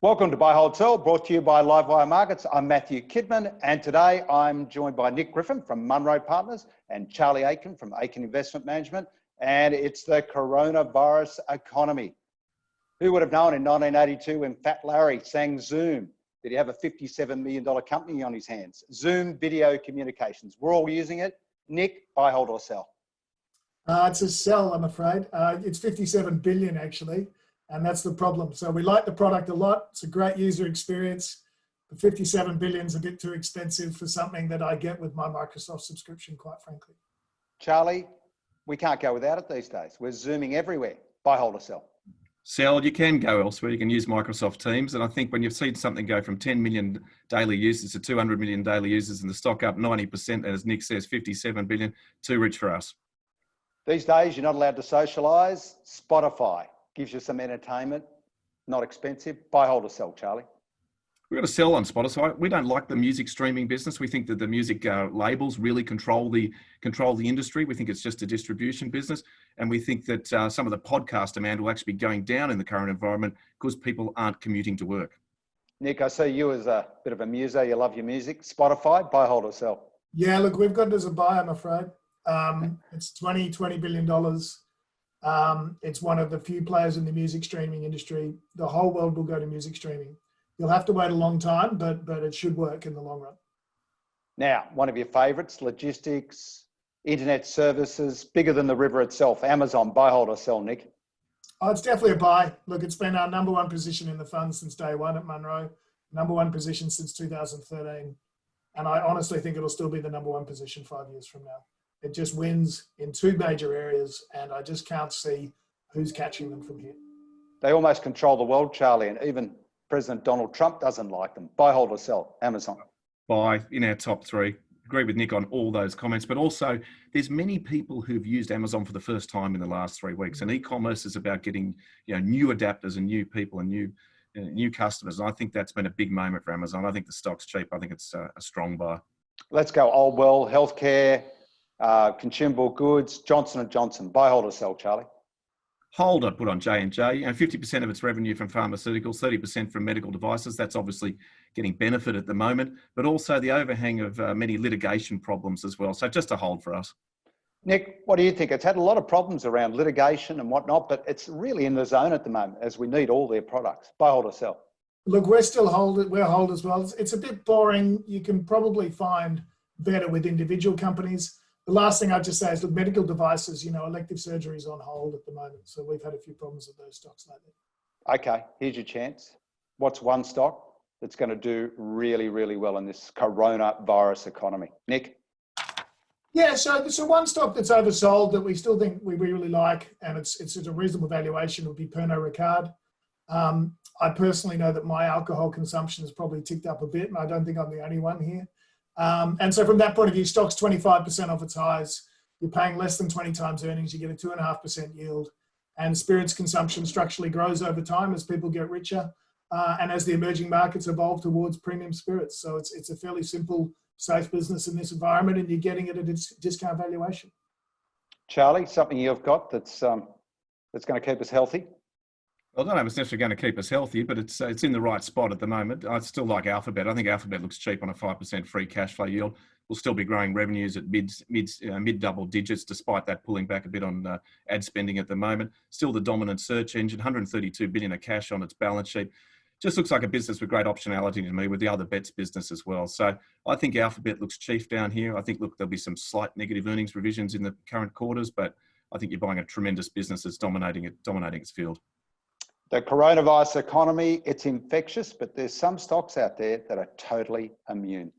Welcome to Buy, Hold, Sell, brought to you by Livewire Markets. I'm Matthew Kidman, and today I'm joined by Nick Griffin from Munro Partners and Charlie Aiken from Aiken Investment Management, and it's the coronavirus economy. Who would have known in 1982 when Fat Larry sang Zoom that he have a $57 million company on his hands? Zoom video communications. We're all using it. Nick, buy, hold or sell? It's a sell, I'm afraid. It's 57 billion actually, and that's the problem. So we like the product a lot. It's a great user experience. The 57 billion is a bit too expensive for something that I get with my Microsoft subscription, quite frankly. Charlie, we can't go without it these days. We're Zooming everywhere. Buy, hold or sell? Sell, you can go elsewhere. You can use Microsoft Teams. And I think when you've seen something go from 10 million daily users to 200 million daily users and the stock up 90%, and as Nick says, 57 billion, too rich for us. These days, you're not allowed to socialise. Spotify gives you some entertainment, not expensive. Buy, hold or sell, Charlie? We've got to sell on Spotify. We don't like the music streaming business. We think that the music labels really control the industry. We think it's just a distribution business. And we think that some of the podcast demand will actually be going down in the current environment because people aren't commuting to work. Nick, I see you as a bit of a muser. You love your music. Spotify, buy, hold or sell? Yeah, look, we've got it as a buy, I'm afraid. It's $20 billion. It's one of the few players in the music streaming industry. The whole world will go to music streaming. You'll have to wait a long time, but it should work in the long run. Now, one of your favourites, logistics, internet services, bigger than the river itself. Amazon, buy, hold or sell, Nick? Oh, it's definitely a buy. Look, it's been our number one position in the fund since day one at Munro, number one position since 2013. And I honestly think it'll still be the number one position 5 years from now. It just wins in two major areas, and I just can't see who's catching them from here. They almost control the world, Charlie, and even President Donald Trump doesn't like them. Buy, hold or sell? Amazon. Buy in our top three. Agree with Nick on all those comments, but also there's many people who've used Amazon for the first time in the last 3 weeks, and e-commerce is about getting new adapters and new people and new customers. And I think that's been a big moment for Amazon. I think the stock's cheap. I think it's a strong buy. Let's go old world, healthcare, consumable goods, Johnson & Johnson. Buy, hold or sell, Charlie? Hold, I'd put on J&J, and 50% of its revenue from pharmaceuticals, 30% from medical devices. That's obviously getting benefit at the moment, but also the overhang of many litigation problems as well. So just a hold for us. Nick, what do you think? It's had a lot of problems around litigation and whatnot, but it's really in the zone at the moment as we need all their products. Buy, hold or sell? Look, we're still hold. We're hold as well. It's a bit boring. You can probably find better with individual companies. The last thing I'd just say is, look, medical devices, elective surgery is on hold at the moment. So we've had a few problems with those stocks lately. Okay, here's your chance. What's one stock that's going to do really, really well in this coronavirus economy? Nick? Yeah, so one stock that's oversold that we still think we really like, and it's at a reasonable valuation, would be Pernod Ricard. I personally know that my alcohol consumption has probably ticked up a bit, and I don't think I'm the only one here. And so from that point of view, stock's 25% off its highs. You're paying less than 20 times earnings. You get a 2.5% yield. And spirits consumption structurally grows over time as people get richer and as the emerging markets evolve towards premium spirits. So it's a fairly simple, safe business in this environment, and you're getting it at its discount valuation. Charlie, something you've got that's going to keep us healthy? I don't know if it's necessarily going to keep us healthy, but it's in the right spot at the moment. I still like Alphabet. I think Alphabet looks cheap on a 5% free cash flow yield. We'll still be growing revenues at mid double digits, despite that pulling back a bit on ad spending at the moment. Still the dominant search engine, 132 billion of cash on its balance sheet. Just looks like a business with great optionality to me, with the other bets business as well. So I think Alphabet looks cheap down here. I think, look, there'll be some slight negative earnings revisions in the current quarters, but I think you're buying a tremendous business that's dominating its field. The coronavirus economy, it's infectious, but there's some stocks out there that are totally immune.